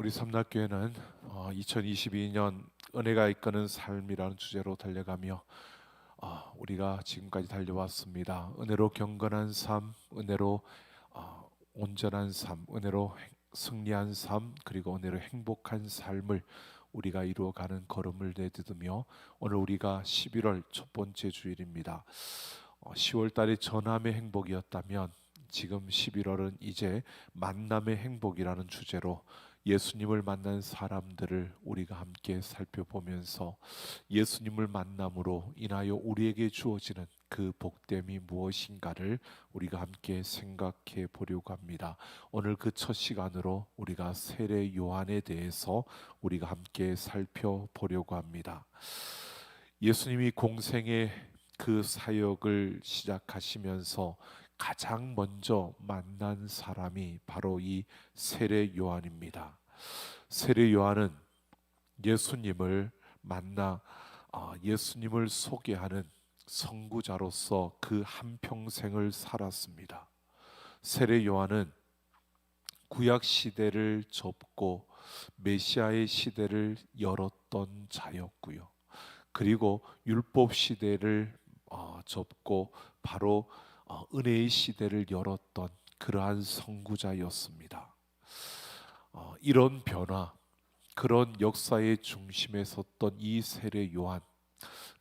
우리 삼락교회는 2022년 은혜가 이끄는 삶이라는 주제로 달려가며 우리가 지금까지 달려왔습니다. 은혜로 경건한 삶, 은혜로 온전한 삶, 은혜로 승리한 삶, 그리고 은혜로 행복한 삶을 우리가 이루어가는 걸음을 내딛으며 오늘 우리가 11월 첫 번째 주일입니다. 10월 달이 전함의 행복이었다면 지금 11월은 이제 만남의 행복이라는 주제로 예수님을 만난 사람들을 우리가 함께 살펴보면서 예수님을 만남으로 인하여 우리에게 주어지는 그 복됨이 무엇인가를 우리가 함께 생각해 보려고 합니다. 오늘 그 첫 시간으로 우리가 세례 요한에 대해서 우리가 함께 살펴보려고 합니다. 예수님이 공생의 그 사역을 시작하시면서 가장 먼저 만난 사람이 바로 이 세례 요한입니다. 세례 요한은 예수님을 만나 예수님을 소개하는 선구자로서 그 한평생을 살았습니다. 세례 요한은 구약 시대를 접고 메시아의 시대를 열었던 자였고요. 그리고 율법 시대를 접고 바로 은혜의 시대를 열었던 그러한 선구자였습니다. 이런 변화, 그런 역사의 중심에 섰던 이 세례 요한,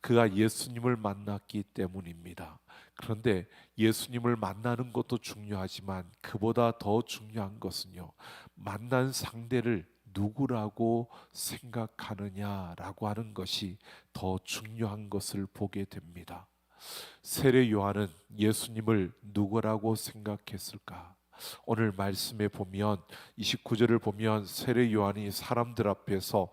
그가 예수님을 만났기 때문입니다. 그런데 예수님을 만나는 것도 중요하지만 그보다 더 중요한 것은요, 만난 상대를 누구라고 생각하느냐라고 하는 것이 더 중요한 것을 보게 됩니다. 세례 요한은 예수님을 누구라고 생각했을까? 오늘 말씀에 보면 29절을 보면 세례 요한이 사람들 앞에서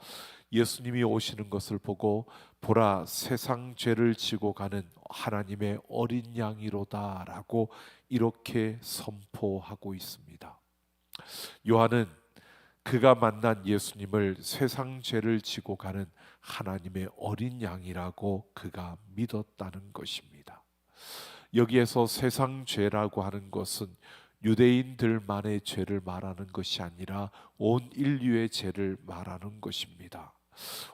예수님이 오시는 것을 보고 보라 세상 죄를 지고 가는 하나님의 어린 양이로다 라고 이렇게 선포하고 있습니다. 요한은 그가 만난 예수님을 세상 죄를 지고 가는 하나님의 어린 양이라고 그가 믿었다는 것입니다. 여기에서 세상 죄라고 하는 것은 유대인들만의 죄를 말하는 것이 아니라 온 인류의 죄를 말하는 것입니다.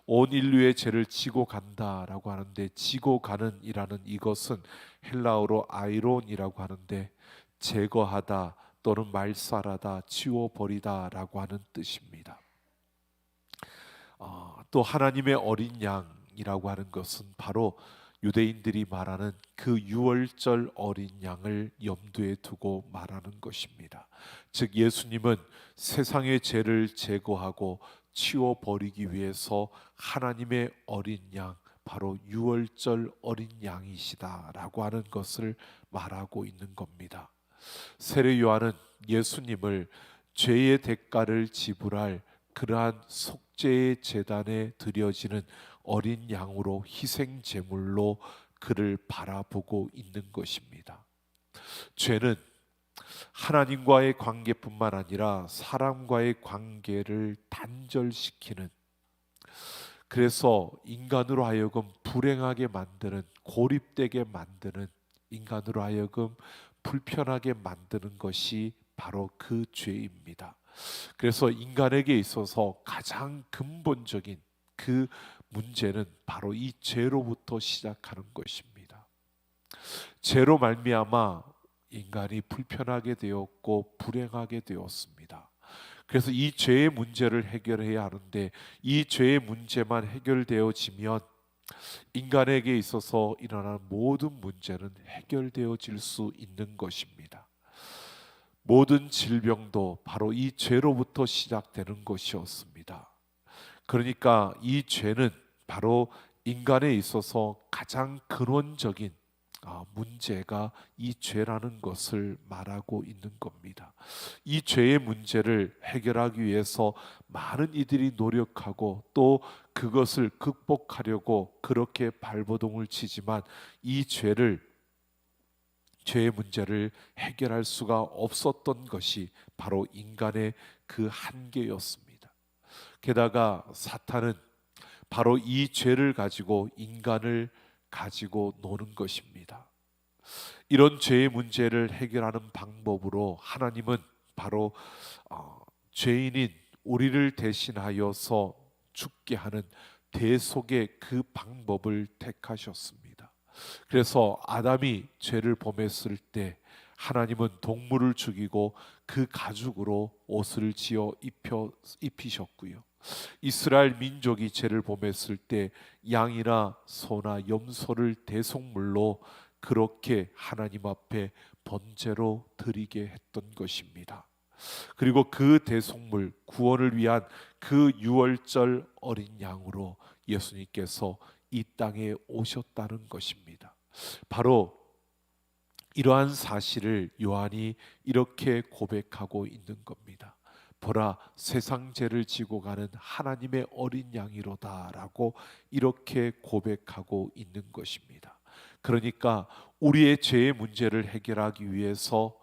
온 인류의 죄를 지고 간다라고 하는데, 지고 가는 이라는 이것은 헬라어로 아이론이라고 하는데 제거하다 또는 말살하다, 치워버리다 라고 하는 뜻입니다. 또 하나님의 어린 양이라고 하는 것은 바로 유대인들이 말하는 그 유월절 어린 양을 염두에 두고 말하는 것입니다. 즉 예수님은 세상의 죄를 제거하고 치워버리기 위해서 하나님의 어린 양, 바로 유월절 어린 양이시다라고 하는 것을 말하고 있는 겁니다. 세례 요한은 예수님을 죄의 대가를 지불할 그러한 속죄의 제단에 드려지는 어린 양으로 희생 제물로 그를 바라보고 있는 것입니다. 죄는 하나님과의 관계뿐만 아니라 사람과의 관계를 단절시키는, 그래서 인간으로 하여금 불행하게 만드는, 고립되게 만드는, 인간으로 하여금 불편하게 만드는 것이 바로 그 죄입니다. 그래서 인간에게 있어서 가장 근본적인 그 문제는 바로 이 죄로부터 시작하는 것입니다. 죄로 말미암아 인간이 불편하게 되었고 불행하게 되었습니다. 그래서 이 죄의 문제를 해결해야 하는데, 이 죄의 문제만 해결되어지면 인간에게 있어서 일어나는 모든 문제는 해결되어질 수 있는 것입니다. 모든 질병도 바로 이 죄로부터 시작되는 것이었습니다. 그러니까 이 죄는 바로 인간에 있어서 가장 근원적인 문제가 이 죄라는 것을 말하고 있는 겁니다. 이 죄의 문제를 해결하기 위해서 많은 이들이 노력하고 또 그것을 극복하려고 그렇게 발버둥을 치지만 이 죄의 문제를 해결할 수가 없었던 것이 바로 인간의 그 한계였습니다. 게다가 사탄은 바로 이 죄를 가지고 인간을 가지고 노는 것입니다. 이런 죄의 문제를 해결하는 방법으로 하나님은 바로 죄인인 우리를 대신하여서 죽게 하는 대속의 그 방법을 택하셨습니다. 그래서 아담이 죄를 범했을 때 하나님은 동물을 죽이고 그 가죽으로 옷을 지어 입히셨고요. 이스라엘 민족이 죄를 범했을 때 양이나 소나 염소를 대속물로 그렇게 하나님 앞에 번제로 드리게 했던 것입니다. 그리고 그 대속물 구원을 위한 그 유월절 어린 양으로 예수님께서 이 땅에 오셨다는 것입니다. 바로 이러한 사실을 요한이 이렇게 고백하고 있는 겁니다. 보라, 세상 죄를 지고 가는 하나님의 어린 양이로다라고 이렇게 고백하고 있는 것입니다. 그러니까 우리의 죄의 문제를 해결하기 위해서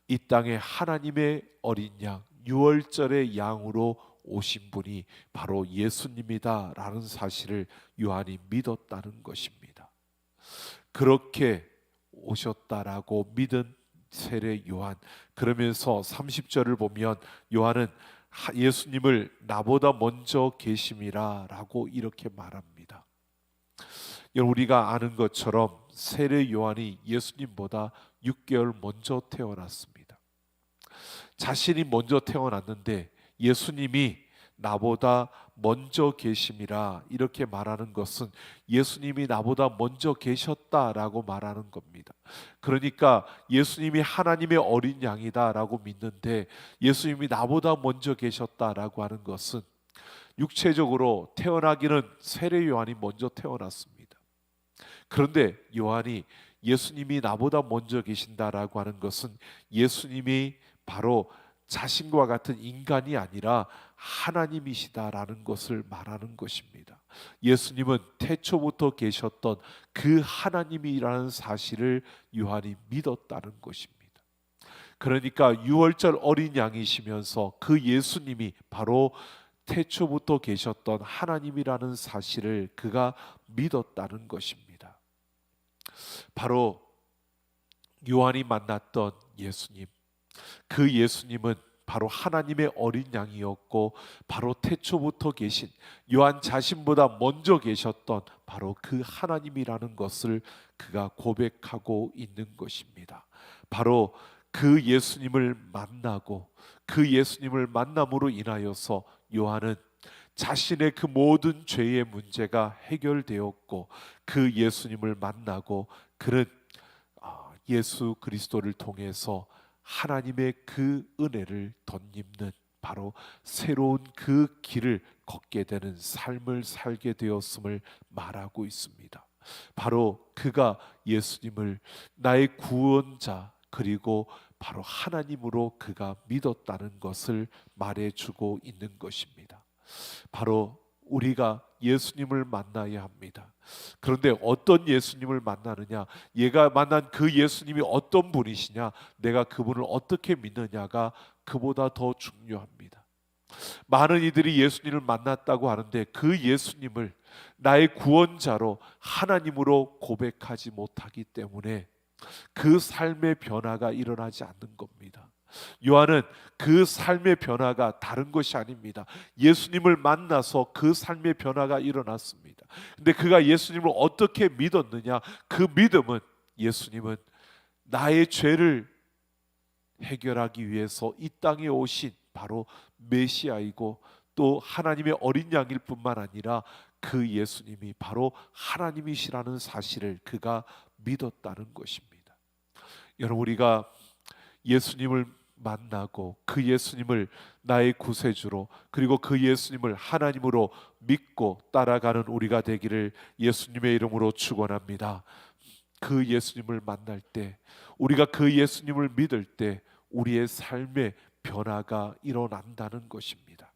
이 땅에 하나님의 어린 양, 유월절의 양으로 오신 분이 바로 예수님이다라는 사실을 요한이 믿었다는 것입니다. 그렇게 오셨다라고 믿은 세례 요한, 그러면서 30절을 보면 요한은 예수님을 나보다 먼저 계심이라 라고 이렇게 말합니다. 우리가 아는 것처럼 세례 요한이 예수님보다 6개월 먼저 태어났습니다. 자신이 먼저 태어났는데 예수님이 나보다 먼저 계심이라 이렇게 말하는 것은 예수님이 나보다 먼저 계셨다라고 말하는 겁니다. 그러니까 예수님이 하나님의 어린 양이다라고 믿는데 예수님이 나보다 먼저 계셨다라고 하는 것은 육체적으로 태어나기는 세례 요한이 먼저 태어났습니다. 그런데 요한이 예수님이 나보다 먼저 계신다라고 하는 것은 예수님이 바로 자신과 같은 인간이 아니라 하나님이시다라는 것을 말하는 것입니다. 예수님은 태초부터 계셨던 그 하나님이라는 사실을 요한이 믿었다는 것입니다. 그러니까 유월절 어린 양이시면서 그 예수님이 바로 태초부터 계셨던 하나님이라는 사실을 그가 믿었다는 것입니다. 바로 요한이 만났던 예수님, 그 예수님은 바로 하나님의 어린 양이었고 바로 태초부터 계신 요한 자신보다 먼저 계셨던 바로 그 하나님이라는 것을 그가 고백하고 있는 것입니다. 바로 그 예수님을 만나고 그 예수님을 만남으로 인하여서 요한은 자신의 그 모든 죄의 문제가 해결되었고 그 예수님을 만나고 그는 예수 그리스도를 통해서 하나님의 그 은혜를 덧입는 바로 새로운 그 길을 걷게 되는 삶을 살게 되었음을 말하고 있습니다. 바로 그가 예수님을 나의 구원자 그리고 바로 하나님으로 그가 믿었다는 것을 말해주고 있는 것입니다. 바로 우리가 예수님을 만나야 합니다. 그런데 어떤 예수님을 만나느냐, 얘가 만난 그 예수님이 어떤 분이시냐, 내가 그분을 어떻게 믿느냐가 그보다 더 중요합니다. 많은 이들이 예수님을 만났다고 하는데 그 예수님을 나의 구원자로 하나님으로 고백하지 못하기 때문에 그 삶의 변화가 일어나지 않는 겁니다. 요한은 그 삶의 변화가 다른 것이 아닙니다. 예수님을 만나서 그 삶의 변화가 일어났습니다. 근데 그가 예수님을 어떻게 믿었느냐? 그 믿음은 예수님은 나의 죄를 해결하기 위해서 이 땅에 오신 바로 메시아이고 또 하나님의 어린 양일 뿐만 아니라 그 예수님이 바로 하나님이시라는 사실을 그가 믿었다는 것입니다. 여러분, 우리가 예수님을 만나고 그 예수님을 나의 구세주로 그리고 그 예수님을 하나님으로 믿고 따라가는 우리가 되기를 예수님의 이름으로 축원합니다. 그 예수님을 만날 때, 우리가 그 예수님을 믿을 때 우리의 삶의 변화가 일어난다는 것입니다.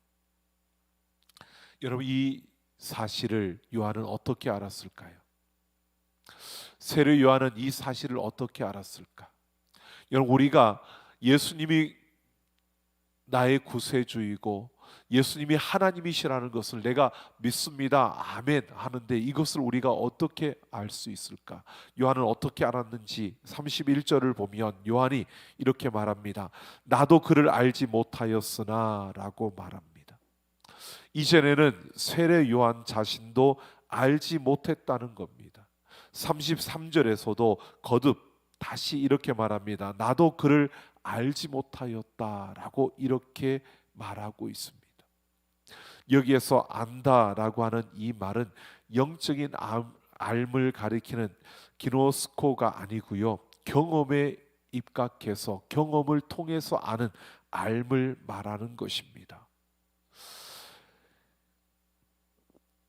여러분, 이 사실을 요한은 어떻게 알았을까요? 세례 요한은 이 사실을 어떻게 알았을까? 여러분, 우리가 예수님이 나의 구세주이고 예수님이 하나님이시라는 것을 내가 믿습니다, 아멘 하는데 이것을 우리가 어떻게 알 수 있을까? 요한은 어떻게 알았는지 31절을 보면 요한이 이렇게 말합니다. 나도 그를 알지 못하였으나 라고 말합니다. 이전에는 세례 요한 자신도 알지 못했다는 겁니다. 33절에서도 거듭 다시 이렇게 말합니다. 나도 그를 알지 못하였다라고 이렇게 말하고 있습니다. 여기에서 안다라고 하는 이 말은 영적인 알을 가리키는 기노스코가 아니고요, 경험에 입각해서 경험을 통해서 아는 알을 말하는 것입니다.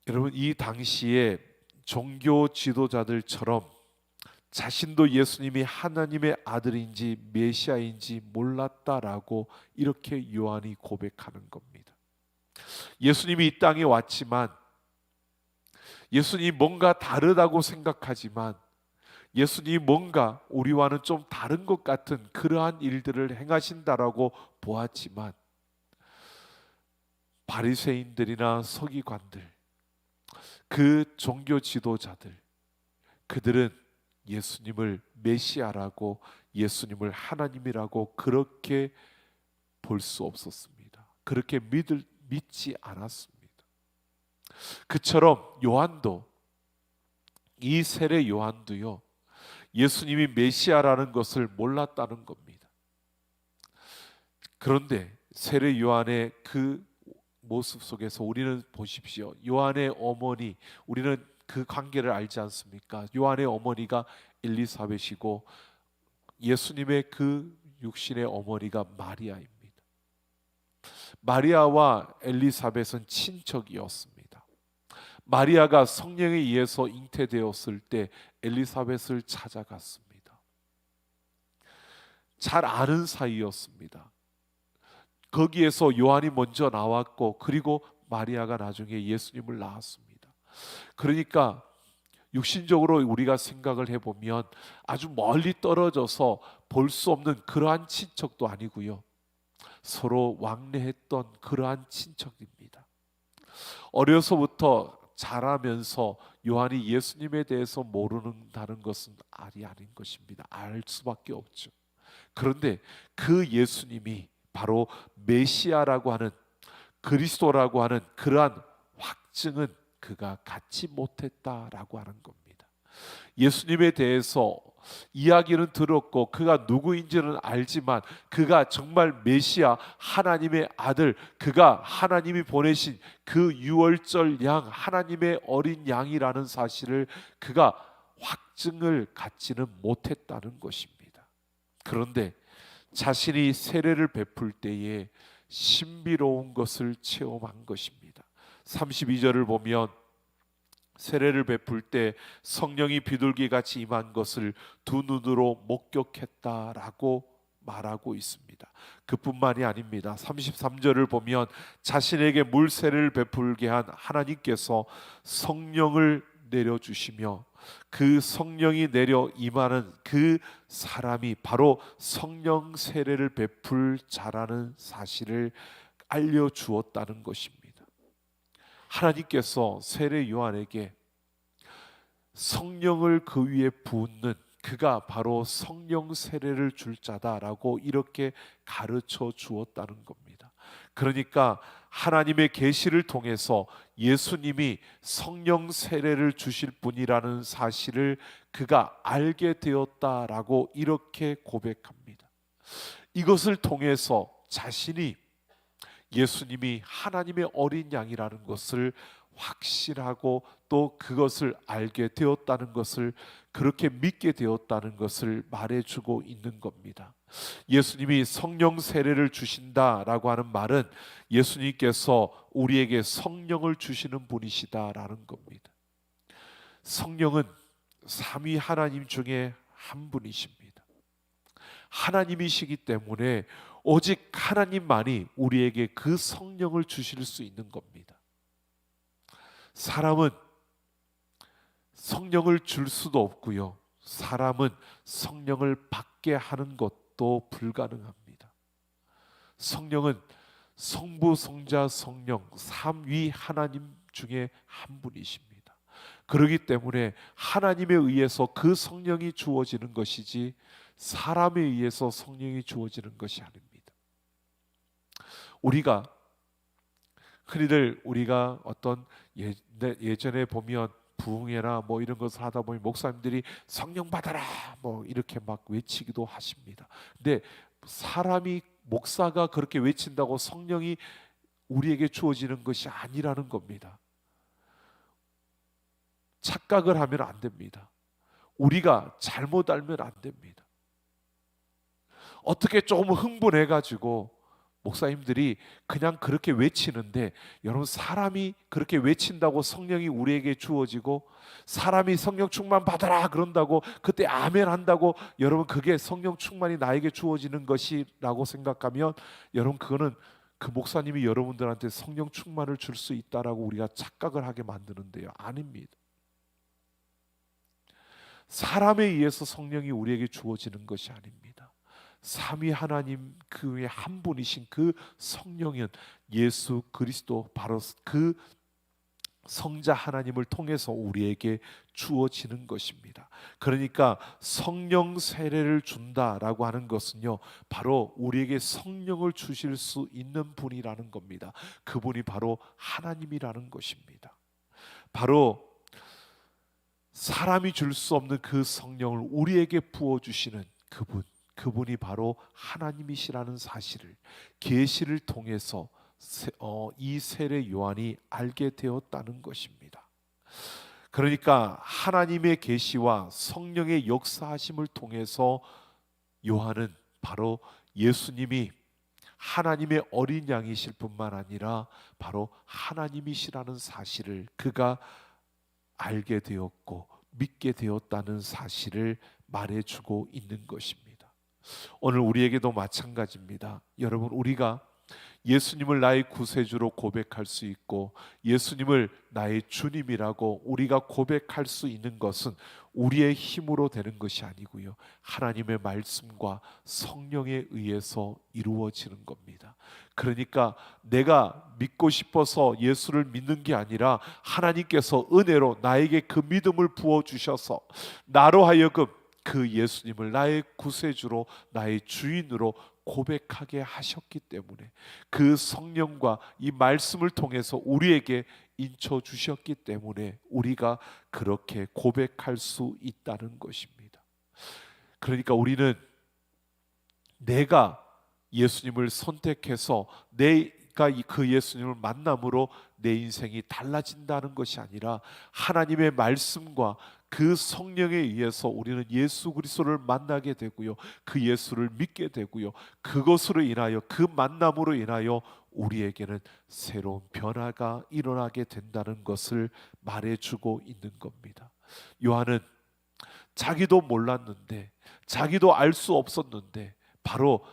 여러분, 이 당시에 종교 지도자들처럼 자신도 예수님이 하나님의 아들인지 메시아인지 몰랐다라고 이렇게 요한이 고백하는 겁니다. 예수님이 이 땅에 왔지만, 예수님이 뭔가 다르다고 생각하지만, 예수님이 뭔가 우리와는 좀 다른 것 같은 그러한 일들을 행하신다라고 보았지만, 바리새인들이나 서기관들, 그 종교 지도자들, 그들은 예수님을 메시아라고, 예수님을 하나님이라고 그렇게 볼 수 없었습니다. 그렇게 믿지 않았습니다. 그처럼 요한도, 이 세례 요한도요, 예수님이 메시아라는 것을 몰랐다는 겁니다. 그런데 세례 요한의 그 모습 속에서 우리는 보십시오. 요한의 어머니, 우리는 그 관계를 알지 않습니까? 요한의 어머니가 엘리사벳이고 예수님의 그 육신의 어머니가 마리아입니다. 마리아와 엘리사벳은 친척이었습니다. 마리아가 성령에 의해서 잉태되었을 때 엘리사벳을 찾아갔습니다. 잘 아는 사이였습니다. 거기에서 요한이 먼저 나왔고, 그리고 마리아가 나중에 예수님을 낳았습니다. 그러니까 육신적으로 우리가 생각을 해보면 아주 멀리 떨어져서 볼 수 없는 그러한 친척도 아니고요, 서로 왕래했던 그러한 친척입니다. 어려서부터 자라면서 요한이 예수님에 대해서 모르는다는 것은 알이 아닌 것입니다. 알 수밖에 없죠. 그런데 그 예수님이 바로 메시아라고 하는, 그리스도라고 하는 그러한 확증은 그가 갖지 못했다라고 하는 겁니다. 예수님에 대해서 이야기는 들었고 그가 누구인지는 알지만, 그가 정말 메시아, 하나님의 아들, 그가 하나님이 보내신 그 유월절 양, 하나님의 어린 양이라는 사실을 그가 확증을 갖지는 못했다는 것입니다. 그런데 자신이 세례를 베풀 때에 신비로운 것을 체험한 것입니다. 32절을 보면 세례를 베풀 때 성령이 비둘기같이 임한 것을 두 눈으로 목격했다라고 말하고 있습니다. 그뿐만이 아닙니다. 33절을 보면 자신에게 물세례를 베풀게 한 하나님께서 성령을 내려주시며, 그 성령이 내려 임하는 그 사람이 바로 성령 세례를 베풀 자라는 사실을 알려주었다는 것입니다. 하나님께서 세례 요한에게 성령을 그 위에 붓는 그가 바로 성령 세례를 줄 자다라고 이렇게 가르쳐 주었다는 겁니다. 그러니까 하나님의 계시를 통해서 예수님이 성령 세례를 주실 분이라는 사실을 그가 알게 되었다라고 이렇게 고백합니다. 이것을 통해서 자신이 예수님이 하나님의 어린 양이라는 것을 확실하고 또 그것을 알게 되었다는 것을, 그렇게 믿게 되었다는 것을 말해주고 있는 겁니다. 예수님이 성령 세례를 주신다라고 하는 말은 예수님께서 우리에게 성령을 주시는 분이시다라는 겁니다. 성령은 삼위 하나님 중에 한 분이십니다. 하나님이시기 때문에 오직 하나님만이 우리에게 그 성령을 주실 수 있는 겁니다. 사람은 성령을 줄 수도 없고요, 사람은 성령을 받게 하는 것도 불가능합니다. 성령은 성부, 성자, 성령 삼위 하나님 중에 한 분이십니다. 그렇기 때문에 하나님에 의해서 그 성령이 주어지는 것이지 사람에 의해서 성령이 주어지는 것이 아닙니다. 우리가 흔히들 우리가 어떤 예전에 보면 부흥회나 뭐 이런 것을 하다 보면 목사님들이 성령 받아라 뭐 이렇게 막 외치기도 하십니다. 근데 사람이 목사가 그렇게 외친다고 성령이 우리에게 주어지는 것이 아니라는 겁니다. 착각을 하면 안 됩니다. 우리가 잘못 알면 안 됩니다. 어떻게 조금 흥분해 가지고 목사님들이 그냥 그렇게 외치는데, 여러분 사람이 그렇게 외친다고 성령이 우리에게 주어지고, 사람이 성령 충만 받아라 그런다고 그때 아멘 한다고 여러분 그게 성령 충만이 나에게 주어지는 것이라고 생각하면, 여러분 그거는 그 목사님이 여러분들한테 성령 충만을 줄 수 있다라고 우리가 착각을 하게 만드는데요, 아닙니다. 사람에 의해서 성령이 우리에게 주어지는 것이 아닙니다. 삼위 하나님 그 외에 한 분이신 그 성령은 예수 그리스도, 바로 그 성자 하나님을 통해서 우리에게 주어지는 것입니다. 그러니까 성령 세례를 준다라고 하는 것은요, 바로 우리에게 성령을 주실 수 있는 분이라는 겁니다. 그분이 바로 하나님이라는 것입니다. 바로 사람이 줄 수 없는 그 성령을 우리에게 부어주시는 그분이 바로 하나님이시라는 사실을 계시를 통해서 이 세례 요한이 알게 되었다는 것입니다. 그러니까 하나님의 계시와 성령의 역사하심을 통해서 요한은 바로 예수님이 하나님의 어린 양이실 뿐만 아니라 바로 하나님이시라는 사실을 그가 알게 되었고 믿게 되었다는 사실을 말해주고 있는 것입니다. 오늘 우리에게도 마찬가지입니다. 여러분, 우리가 예수님을 나의 구세주로 고백할 수 있고 예수님을 나의 주님이라고 우리가 고백할 수 있는 것은 우리의 힘으로 되는 것이 아니고요, 하나님의 말씀과 성령에 의해서 이루어지는 겁니다. 그러니까 내가 믿고 싶어서 예수를 믿는 게 아니라 하나님께서 은혜로 나에게 그 믿음을 부어주셔서 나로 하여금 그 예수님을 나의 구세주로, 나의 주인으로 고백하게 하셨기 때문에, 그 성령과 이 말씀을 통해서 우리에게 인쳐 주셨기 때문에 우리가 그렇게 고백할 수 있다는 것입니다. 그러니까 우리는 내가 예수님을 선택해서 내가 그 예수님을 만남으로 내 인생이 달라진다는 것이 아니라 하나님의 말씀과 그 성령에 의해서 우리는 예수 그리스도를 만나게 되고요, 그 예수를 믿게 되고요, 그것으로 인하여, 그 만남으로 인하여 우리에게는 새로운 변화가 일어나게 된다는 것을 말해주고 있는 겁니다. 요한은 자기도 몰랐는데, 자기도 알 수 없었는데 바로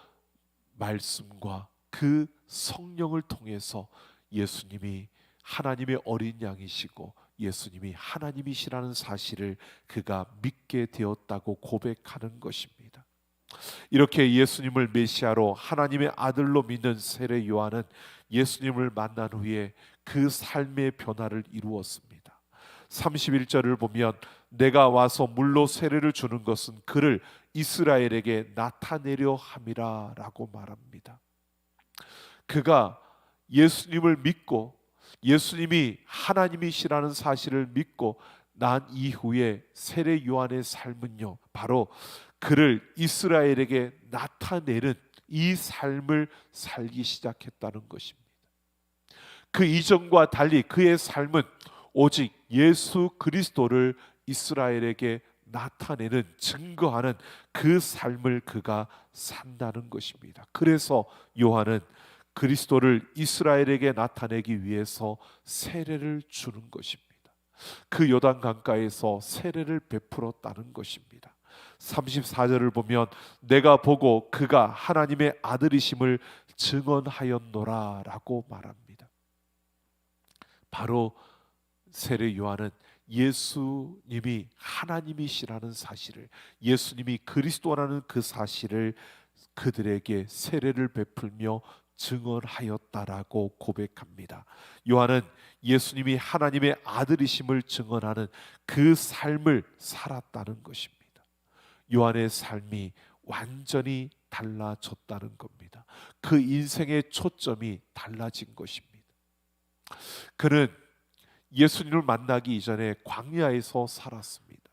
말씀과 그 성령을 통해서 예수님이 하나님의 어린 양이시고 예수님이 하나님이시라는 사실을 그가 믿게 되었다고 고백하는 것입니다. 이렇게 예수님을 메시아로 하나님의 아들로 믿는 세례 요한은 예수님을 만난 후에 그 삶의 변화를 이루었습니다. 31절을 보면 내가 와서 물로 세례를 주는 것은 그를 이스라엘에게 나타내려 함이라 라고 말합니다. 그가 예수님을 믿고 예수님이 하나님이시라는 사실을 믿고 난 이후에 세례 요한의 삶은요, 바로 그를 이스라엘에게 나타내는 이 삶을 살기 시작했다는 것입니다. 그 이전과 달리 그의 삶은 오직 예수 그리스도를 이스라엘에게 나타내는, 증거하는 그 삶을 그가 산다는 것입니다. 그래서 요한은 그리스도를 이스라엘에게 나타내기 위해서 세례를 주는 것입니다. 그 요단 강가에서 세례를 베풀었다는 것입니다. 34절을 보면 내가 보고 그가 하나님의 아들이심을 증언하였노라 라고 말합니다. 바로 세례 요한은 예수님이 하나님이시라는 사실을, 예수님이 그리스도라는 그 사실을 그들에게 세례를 베풀며 증언하였다라고 고백합니다. 요한은 예수님이 하나님의 아들이심을 증언하는 그 삶을 살았다는 것입니다. 요한의 삶이 완전히 달라졌다는 겁니다. 그 인생의 초점이 달라진 것입니다. 그는 예수님을 만나기 이전에 광야에서 살았습니다.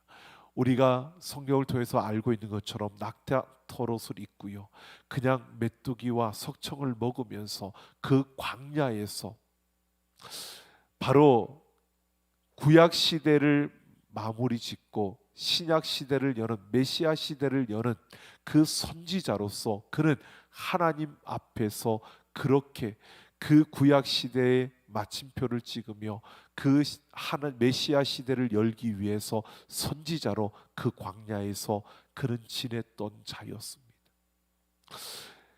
우리가 성경을 통해서 알고 있는 것처럼 낙타털옷을 입고요, 그냥 메뚜기와 석청을 먹으면서 그 광야에서 바로 구약 시대를 마무리 짓고 신약 시대를 여는, 메시아 시대를 여는 그 선지자로서 그는 하나님 앞에서 그렇게 그 구약 시대의 마침표를 찍으며 그 메시아 시대를 열기 위해서 선지자로 그 광야에서 그는 지냈던 자였습니다.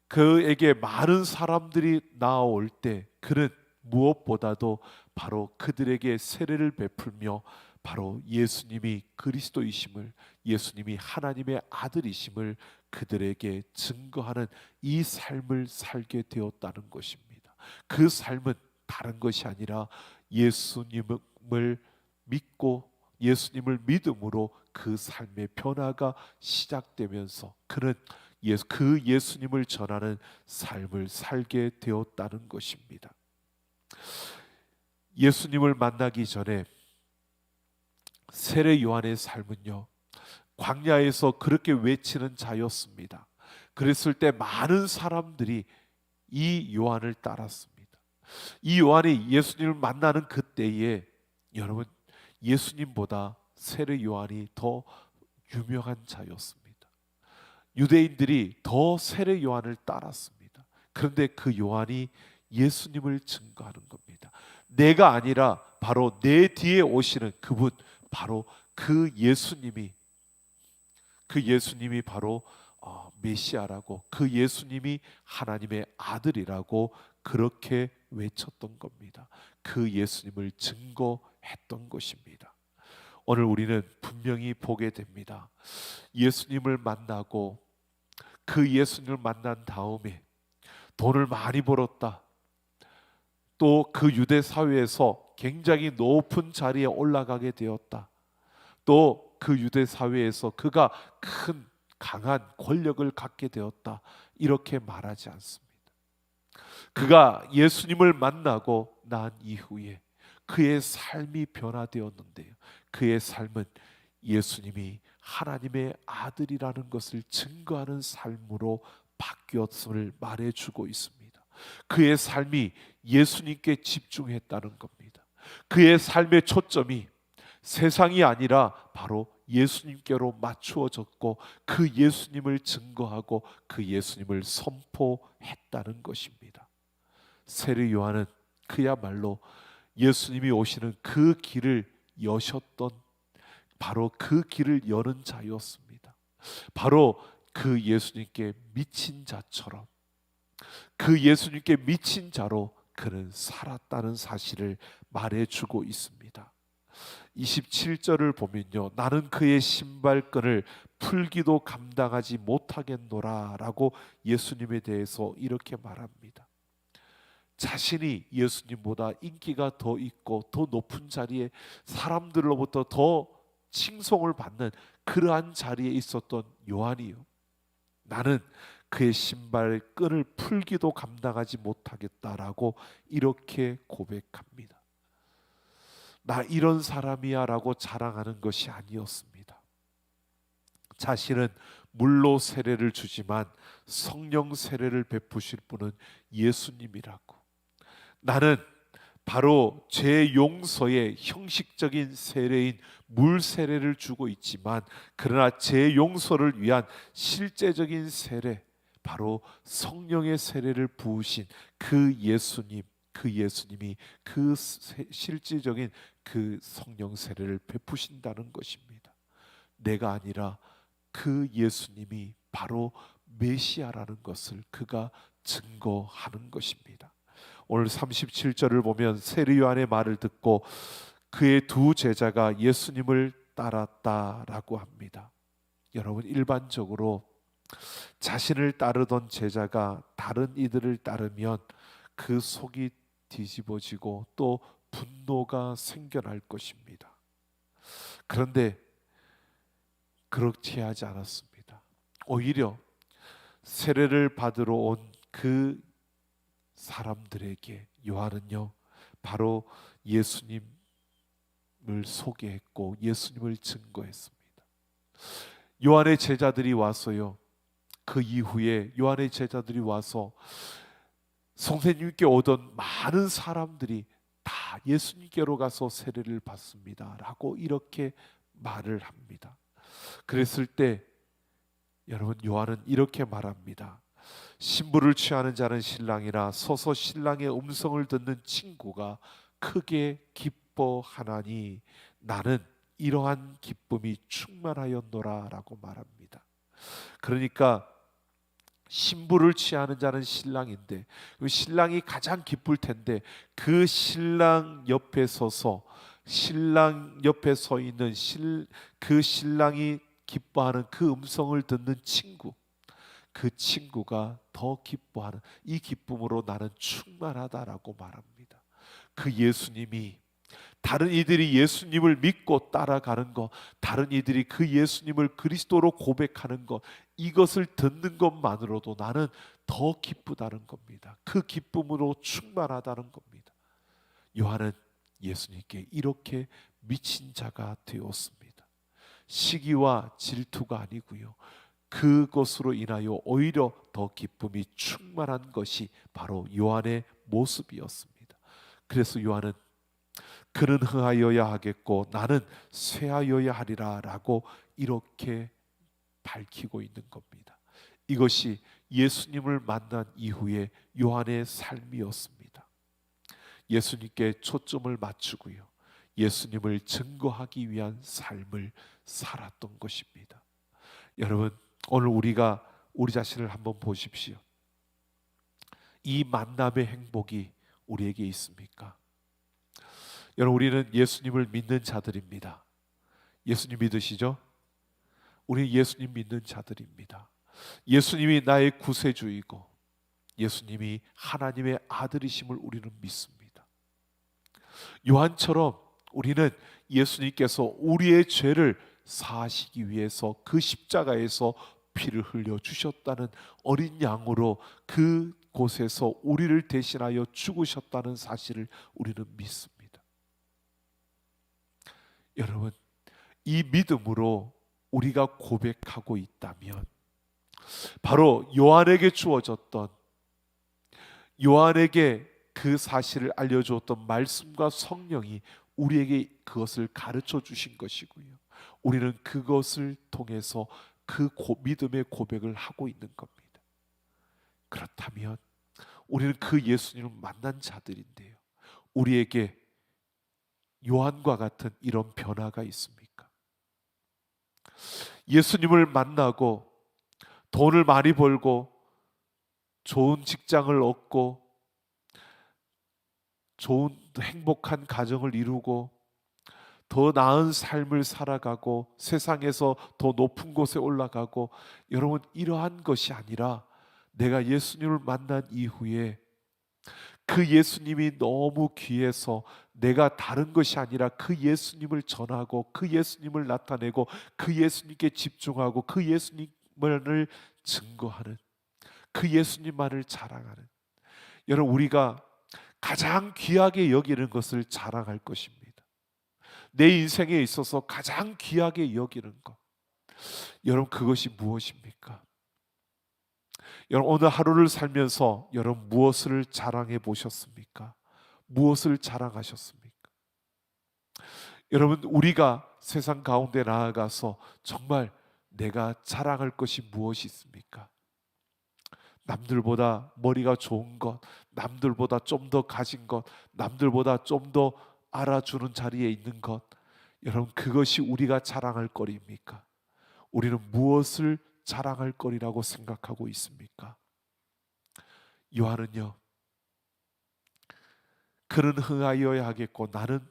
그에게 많은 사람들이 나아올 때 그는 무엇보다도 바로 그들에게 세례를 베풀며 바로 예수님이 그리스도이심을, 예수님이 하나님의 아들이심을 그들에게 증거하는 이 삶을 살게 되었다는 것입니다. 그 삶은 다른 것이 아니라 예수님을 믿고 예수님을 믿음으로 그 삶의 변화가 시작되면서 그는 그 예수님을 전하는 삶을 살게 되었다는 것입니다. 예수님을 만나기 전에 세례 요한의 삶은요, 광야에서 그렇게 외치는 자였습니다. 그랬을 때 많은 사람들이 이 요한을 따랐습니다. 이 요한이 예수님을 만나는 그때에 여러분, 예수님보다 세례 요한이 더 유명한 자였습니다. 유대인들이 더 세례 요한을 따랐습니다. 그런데 그 요한이 예수님을 증거하는 겁니다. 내가 아니라 바로 내 뒤에 오시는 그분, 바로 그 예수님이 바로 메시아라고, 그 예수님이 하나님의 아들이라고 그렇게 외쳤던 겁니다. 그 예수님을 증거했던 것입니다. 오늘 우리는 분명히 보게 됩니다. 예수님을 만나고 그 예수님을 만난 다음에 돈을 많이 벌었다, 또 그 유대 사회에서 굉장히 높은 자리에 올라가게 되었다, 또 그 유대 사회에서 그가 큰 강한 권력을 갖게 되었다, 이렇게 말하지 않습니다. 그가 예수님을 만나고 난 이후에 그의 삶이 변화되었는데요, 그의 삶은 예수님이 하나님의 아들이라는 것을 증거하는 삶으로 바뀌었음을 말해주고 있습니다. 그의 삶이 예수님께 집중했다는 겁니다. 그의 삶의 초점이 세상이 아니라 바로 예수님께로 맞추어졌고 그 예수님을 증거하고 그 예수님을 선포했다는 것입니다. 세례 요한은 그야말로 예수님이 오시는 그 길을 여셨던, 바로 그 길을 여는 자였습니다. 바로 그 예수님께 미친 자처럼, 그 예수님께 미친 자로 그는 살았다는 사실을 말해주고 있습니다. 27절을 보면요, 나는 그의 신발끈을 풀기도 감당하지 못하겠노라 라고 예수님에 대해서 이렇게 말합니다. 자신이 예수님보다 인기가 더 있고 더 높은 자리에 사람들로부터 더 칭송을 받는 그러한 자리에 있었던 요한이요, 나는 그의 신발끈을 풀기도 감당하지 못하겠다라고 이렇게 고백합니다. 나 이런 사람이야 라고 자랑하는 것이 아니었습니다. 자신은 물로 세례를 주지만 성령 세례를 베푸실 분은 예수님이라고, 나는 바로 죄 용서의 형식적인 세례인 물 세례를 주고 있지만 그러나 죄 용서를 위한 실제적인 세례, 바로 성령의 세례를 부으신 그 예수님, 그 예수님이 그 실질적인 그 성령 세례를 베푸신다는 것입니다. 내가 아니라 그 예수님이 바로 메시아라는 것을 그가 증거하는 것입니다. 오늘 37절을 보면 세례 요한의 말을 듣고 그의 두 제자가 예수님을 따랐다라고 합니다. 여러분, 일반적으로 자신을 따르던 제자가 다른 이들을 따르면 그 속이 뒤집어지고 또 분노가 생겨날 것입니다. 그런데 그렇지 하지 않았습니다. 오히려 세례를 받으러 온 그 사람들에게 요한은요, 바로 예수님을 소개했고 예수님을 증거했습니다. 요한의 제자들이 와서요, 그 이후에 요한의 제자들이 와서 선생님께 오던 많은 사람들이 다 예수님께로 가서 세례를 받습니다 라고 이렇게 말을 합니다. 그랬을 때 여러분, 요한은 이렇게 말합니다. 신부를 취하는 자는 신랑이라 서서 신랑의 음성을 듣는 친구가 크게 기뻐하나니 나는 이러한 기쁨이 충만하였노라 라고 말합니다. 그러니까 신부를 취하는 자는 신랑인데 그 신랑이 가장 기쁠 텐데, 그 신랑 옆에 서서 신랑 옆에 서 있는 그 신랑이 기뻐하는 그 음성을 듣는 친구, 그 친구가 더 기뻐하는 이 기쁨으로 나는 충만하다라고 말합니다. 그 예수님이, 다른 이들이 예수님을 믿고 따라가는 것, 다른 이들이 그 예수님을 그리스도로 고백하는 것, 이것을 듣는 것만으로도 나는 더 기쁘다는 겁니다. 그 기쁨으로 충만하다는 겁니다. 요한은 예수님께 이렇게 미친 자가 되었습니다. 시기와 질투가 아니고요, 그것으로 인하여 오히려 더 기쁨이 충만한 것이 바로 요한의 모습이었습니다. 그래서 요한은 그는 흥하여야 하겠고 나는 쇠하여야 하리라 라고 이렇게 밝히고 있는 겁니다. 이것이 예수님을 만난 이후의 요한의 삶이었습니다. 예수님께 초점을 맞추고요, 예수님을 증거하기 위한 삶을 살았던 것입니다. 여러분, 오늘 우리가 우리 자신을 한번 보십시오. 이 만남의 행복이 우리에게 있습니까? 여러분, 우리는 예수님을 믿는 자들입니다. 예수님 믿으시죠? 우리 예수님 믿는 자들입니다. 예수님이 나의 구세주이고 예수님이 하나님의 아들이심을 우리는 믿습니다. 요한처럼 우리는 예수님께서 우리의 죄를 사하시기 위해서 그 십자가에서 피를 흘려 주셨다는 어린 양으로 그 곳에서 우리를 대신하여 죽으셨다는 사실을 우리는 믿습니다. 여러분, 이 믿음으로 우리가 고백하고 있다면 바로 요한에게 주어졌던, 요한에게 그 사실을 알려주었던 말씀과 성령이 우리에게 그것을 가르쳐 주신 것이고요, 우리는 그것을 통해서 그 믿음의 고백을 하고 있는 겁니다. 그렇다면 우리는 그 예수님을 만난 자들인데요, 우리에게 요한과 같은 이런 변화가 있습니까? 예수님을 만나고 돈을 많이 벌고 좋은 직장을 얻고 좋은 행복한 가정을 이루고 더 나은 삶을 살아가고 세상에서 더 높은 곳에 올라가고, 여러분, 이러한 것이 아니라 내가 예수님을 만난 이후에 그 예수님이 너무 귀해서 내가 다른 것이 아니라 그 예수님을 전하고 그 예수님을 나타내고 그 예수님께 집중하고 그 예수님을 증거하는, 그 예수님만을 자랑하는, 여러분, 우리가 가장 귀하게 여기는 것을 자랑할 것입니다. 내 인생에 있어서 가장 귀하게 여기는 것, 여러분, 그것이 무엇입니까? 여러분, 오늘 하루를 살면서 여러분 무엇을 자랑해 보셨습니까? 무엇을 자랑하셨습니까? 여러분, 우리가 세상 가운데 나아가서 정말 내가 자랑할 것이 무엇이 있습니까? 남들보다 머리가 좋은 것, 남들보다 좀 더 가진 것, 남들보다 좀 더 알아주는 자리에 있는 것, 여러분, 그것이 우리가 자랑할 거리입니까? 우리는 무엇을 자랑할 거리라고 생각하고 있습니까? 요한은요, 그는 흥하여야 하겠고 나는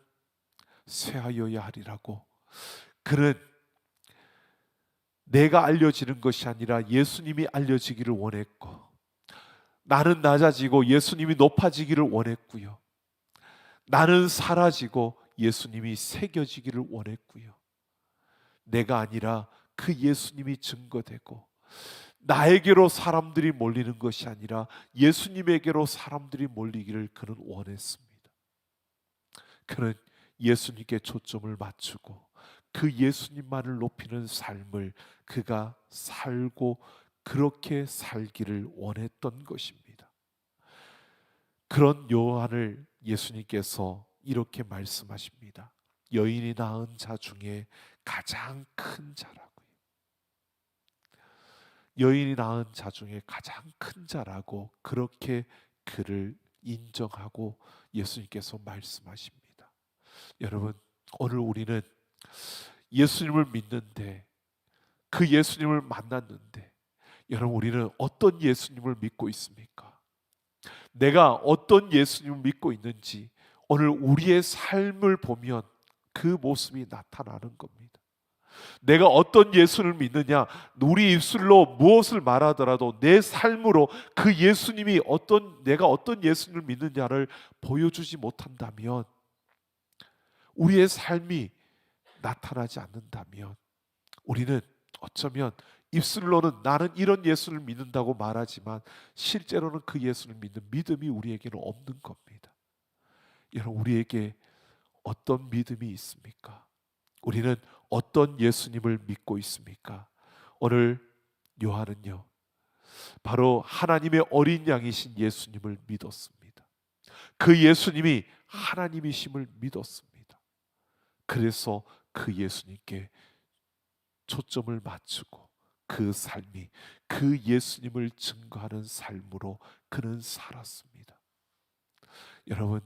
쇠하여야 하리라고, 그는 내가 알려지는 것이 아니라 예수님이 알려지기를 원했고, 나는 낮아지고 예수님이 높아지기를 원했고요, 나는 사라지고 예수님이 새겨지기를 원했고요, 내가 아니라 그 예수님이 증거되고 나에게로 사람들이 몰리는 것이 아니라 예수님에게로 사람들이 몰리기를 그는 원했습니다. 그는 예수님께 초점을 맞추고 그 예수님만을 높이는 삶을 그가 살고 그렇게 살기를 원했던 것입니다. 그런 요한을 예수님께서 이렇게 말씀하십니다. 여인이 낳은 자 중에 가장 큰 자라고요. 여인이 낳은 자 중에 가장 큰 자라고 그렇게 그를 인정하고 예수님께서 말씀하십니다. 여러분, 오늘 우리는 예수님을 믿는데, 그 예수님을 만났는데, 여러분, 우리는 어떤 예수님을 믿고 있습니까? 내가 어떤 예수님을 믿고 있는지 오늘 우리의 삶을 보면 그 모습이 나타나는 겁니다. 내가 어떤 예수를 믿느냐, 우리 입술로 무엇을 말하더라도 내 삶으로 그 예수님이 내가 어떤 예수님을 믿느냐를 보여주지 못한다면, 우리의 삶이 나타나지 않는다면, 우리는 어쩌면 입술로는 나는 이런 예수를 믿는다고 말하지만 실제로는 그 예수를 믿는 믿음이 우리에게는 없는 겁니다. 여러분, 우리에게 어떤 믿음이 있습니까? 우리는 어떤 예수님을 믿고 있습니까? 오늘 요한은요, 바로 하나님의 어린 양이신 예수님을 믿었습니다. 그 예수님이 하나님이심을 믿었습니다. 그래서 그 예수님께 초점을 맞추고 그 삶이 그 예수님을 증거하는 삶으로 그는 살았습니다. 여러분,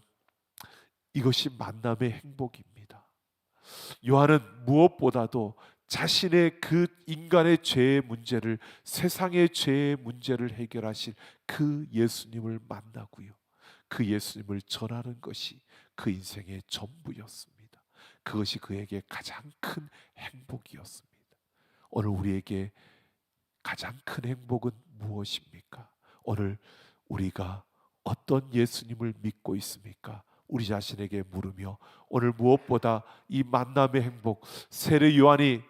이것이 만남의 행복입니다. 요한은 무엇보다도 자신의 그 인간의 죄의 문제를, 세상의 죄의 문제를 해결하실 그 예수님을 만나고요, 그 예수님을 전하는 것이 그 인생의 전부였습니다. 그것이 그에게 가장 큰 행복이었습니다. 오늘 우리에게 가장 큰 행복은 무엇입니까? 오늘 우리가 어떤 예수님을 믿고 있습니까? 우리 자신에게 물으며, 오늘 무엇보다 이 만남의 행복, 세례 요한이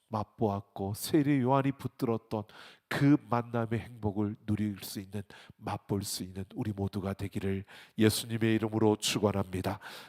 맛보았고 세례 요한이 붙들었던 그 만남의 행복을 누릴 수 있는, 맛볼 수 있는 우리 모두가 되기를 예수님의 이름으로 축원합니다.